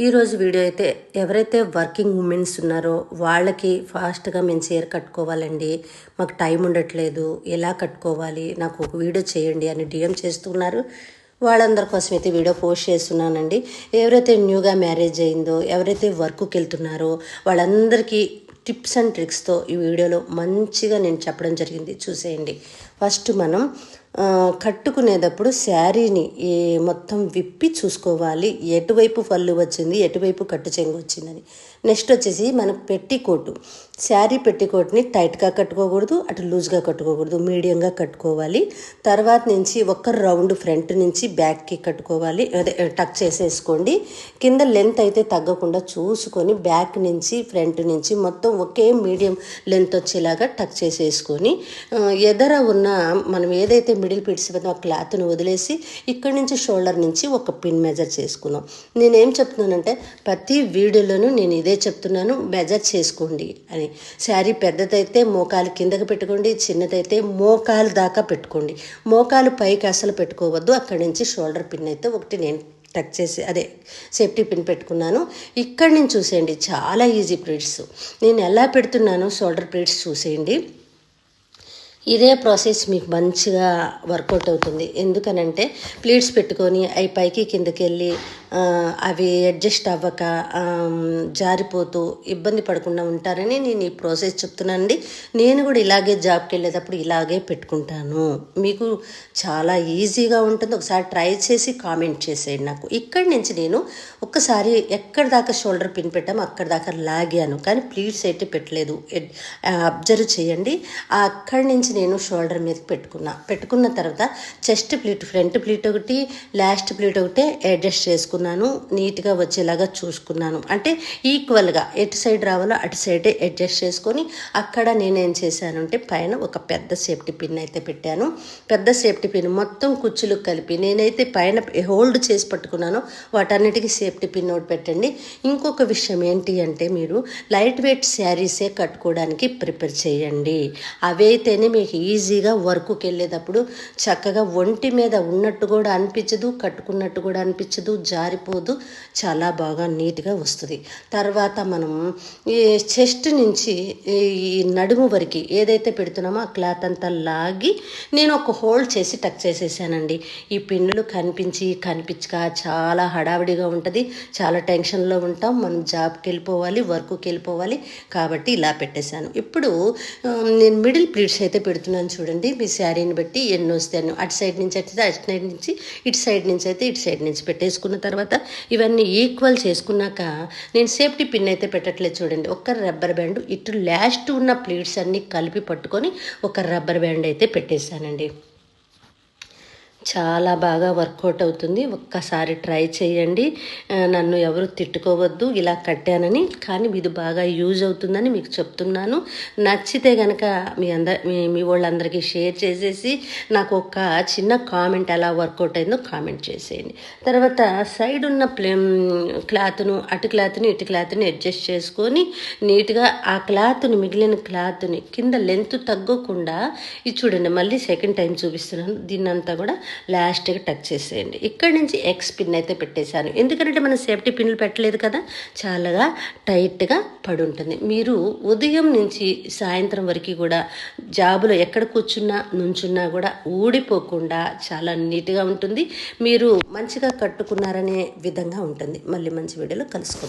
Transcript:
ఈరోజు వీడియో అయితే ఎవరైతే వర్కింగ్ ఉమెన్స్ ఉన్నారో వాళ్ళకి ఫాస్ట్గా మేము చీర కట్టుకోవాలండి, మాకు టైం ఉండట్లేదు, ఎలా కట్టుకోవాలి, నాకు ఒక వీడియో చేయండి అని డిఎం చేస్తున్నారు. వాళ్ళందరి కోసం అయితే వీడియో పోస్ట్ చేస్తున్నానండి. ఎవరైతే న్యూగా మ్యారేజ్ అయిందో, ఎవరైతే వర్క్కి వెళ్తున్నారో వాళ్ళందరికీ టిప్స్ అండ్ ట్రిక్స్తో ఈ వీడియోలో మంచిగా నేను చెప్పడం జరిగింది, చూసేయండి. ఫస్ట్ మనం కట్టుకునేటప్పుడు శారీని మొత్తం విప్పి చూసుకోవాలి, ఎటువైపు పళ్ళు వచ్చింది, ఎటువైపు కట్టు చెంగు వచ్చిందని. నెక్స్ట్ వచ్చేసి మనకు పెట్టికోటు, శారీ పెట్టికోట్ని టైట్గా కట్టుకోకూడదు, అటు లూజ్గా కట్టుకోకూడదు, మీడియంగా కట్టుకోవాలి. తర్వాత నుంచి ఒక రౌండ్ ఫ్రంట్ నుంచి బ్యాక్కి కట్టుకోవాలి, అదే టక్ చేసేసుకోండి. కింద లెంత్ అయితే తగ్గకుండా చూసుకొని బ్యాక్ నుంచి ఫ్రంట్ నుంచి మొత్తం ఒకే మీడియం లెంత్ వచ్చేలాగా టక్ చేసేసుకొని ఎదర ఉన్న మనం ఏదైతే మిడిల్ పిట్స్ ఆ క్లాత్ను వదిలేసి ఇక్కడి నుంచి షోల్డర్ నుంచి ఒక పిన్ మెజర్ చేసుకున్నాం. నేనేం చెప్తున్నానంటే ప్రతి వీడియోలోనూ నేను ఇదే చెప్తున్నాను, మెజర్ చేసుకోండి అని. శారీ పెద్దదైతే మోకాలు కిందకి పెట్టుకోండి, చిన్నదైతే మోకాలు దాకా పెట్టుకోండి. మోకాలు పైకి అసలు పెట్టుకోవద్దు. అక్కడి నుంచి షోల్డర్ పిన్ అయితే ఒకటి నేను టక్ చేసి సేఫ్టీ పిన్ పెట్టుకున్నాను. ఇక్కడి నుంచి చూసేయండి, చాలా ఈజీ ప్లీట్స్ నేను ఎలా పెడుతున్నానో షోల్డర్ ప్లీట్స్ చూసేయండి. ఇదే ప్రాసెస్ మీకు మంచిగా వర్కౌట్ అవుతుంది. ఎందుకనంటే ప్లీట్స్ పెట్టుకొని అవి పైకి కిందకి వెళ్ళి అవి అడ్జస్ట్ అవ్వక జారిపోతూ ఇబ్బంది పడకుండా ఉంటారని నేను ఈ ప్రాసెస్ చెప్తున్నానండి. నేను కూడా ఇలాగే జాబ్కి వెళ్ళేటప్పుడు ఇలాగే పెట్టుకుంటాను. మీకు చాలా ఈజీగా ఉంటుంది. ఒకసారి ట్రై చేసి కామెంట్ చేసేయండి నాకు. ఇక్కడి నుంచి నేను ఒక్కసారి ఎక్కడి దాకా షోల్డర్ పిన్ పెట్టాము అక్కడి దాకా లాగాను, కానీ ప్లీట్స్ అయితే పెట్టలేదు. అబ్జర్వ్ చేయండి. అక్కడి నుంచి నేను షోల్డర్ మీద పెట్టుకున్న తర్వాత చెస్ట్ ప్లీట్, ఫ్రంట్ ప్లీట్ ఒకటి, లాస్ట్ ప్లీట్ ఒకటి అడ్జస్ట్ చేసుకున్నాను. నీట్గా వచ్చేలాగా చూసుకున్నాను. అంటే ఈక్వల్గా ఎటు సైడ్ రావాలో అటు సైడే అడ్జస్ట్ చేసుకొని అక్కడ నేనేం చేశాను అంటే పైన ఒక పెద్ద సేఫ్టీ పిన్ అయితే పెట్టాను. పెద్ద సేఫ్టీ పిన్ మొత్తం కుచ్చులు కలిపి నేనైతే పైన హోల్డ్ చేసి పట్టుకున్నాను. వాటన్నిటికీ సేఫ్టీ పిన్ ఒకటి పెట్టండి. ఇంకొక విషయం ఏంటి అంటే మీరు లైట్ వెయిట్ శారీసే కట్టుకోవడానికి ప్రిపేర్ చేయండి. అవైతేనే మీకు ఈజీగా వర్క్కి వెళ్ళేటప్పుడు చక్కగా ఒంటి మీద ఉన్నట్టు కూడా అనిపించదు, కట్టుకున్నట్టు కూడా అనిపించదు, జారిపోదు, చాలా బాగా నీట్గా వస్తుంది. తర్వాత మనం ఈ చెస్ట్ నుంచి ఈ నడుము వరకు ఏదైతే పెడుతున్నామో ఆ క్లాత్ అంతా లాగి నేను ఒక హోల్డ్ చేసి టక్ చేసేసానండి. ఈ పిన్నులు కనిపించక చాలా హడావిడిగా ఉంటుంది, చాలా టెన్షన్లో ఉంటాం. మనం జాబ్కి వెళ్ళిపోవాలి, వర్క్కి వెళ్ళిపోవాలి, కాబట్టి ఇలా పెట్టేశాను. ఇప్పుడు నేను మిడిల్ ప్లీట్స్ అయితే పెడుతున్నాను చూడండి. మీ శారీని బట్టి ఎన్ని వస్తాను, అటు సైడ్ నుంచి అయితే అటు సైడ్ నుంచి, ఇటు సైడ్ నుంచి అయితే ఇటు సైడ్ నుంచి పెట్టేసుకున్న తర్వాత ఇవన్నీ ఈక్వల్ చేసుకున్నాక నేను సేఫ్టీ పిన్ అయితే పెట్టట్లేదు చూడండి. ఒక రబ్బర్ బ్యాండ్ ఇటు లాస్ట్ ఉన్న ప్లీట్స్ అన్నీ కలిపి పట్టుకొని ఒక రబ్బర్ బ్యాండ్ అయితే పెట్టేశానండి. చాలా బాగా వర్కౌట్ అవుతుంది. ఒక్కసారి ట్రై చేయండి. నన్ను ఎవరు తిట్టుకోవద్దు ఇలా కట్టానని, కానీ ఇది బాగా యూజ్ అవుతుందని మీకు చెప్తున్నాను. నచ్చితే కనుక మీ వాళ్ళందరికీ షేర్ చేసేసి నాకు ఒక చిన్న కామెంట్ ఎలా వర్కౌట్ అయిందో కామెంట్ చేసేయండి. తర్వాత సైడ్ ఉన్న క్లాత్ను అటు క్లాత్ని ఇటు క్లాత్ని అడ్జస్ట్ చేసుకొని నీట్గా ఆ క్లాత్ని మిగిలిన క్లాత్ని కింద లెంత్ తగ్గకుండా ఇది చూడండి. మళ్ళీ సెకండ్ టైం చూపిస్తున్నాను. దీన్నంతా కూడా లాస్ట్గా టచ్ చేసేయండి. ఇక్కడి నుంచి ఎక్స్ పిన్ అయితే పెట్టేశాను. ఎందుకంటే మనం సేఫ్టీ పిన్లు పెట్టలేదు కదా, చాలా టైట్గా పడి ఉంటుంది. మీరు ఉదయం నుంచి సాయంత్రం వరకు కూడా జాబులో ఎక్కడ కూర్చున్నా నుంచున్నా కూడా ఊడిపోకుండా చాలా నీట్గా ఉంటుంది. మీరు మంచిగా కట్టుకున్నారనే విధంగా ఉంటుంది. మళ్ళీ మంచి వీడియోలో కలుసుకోండి.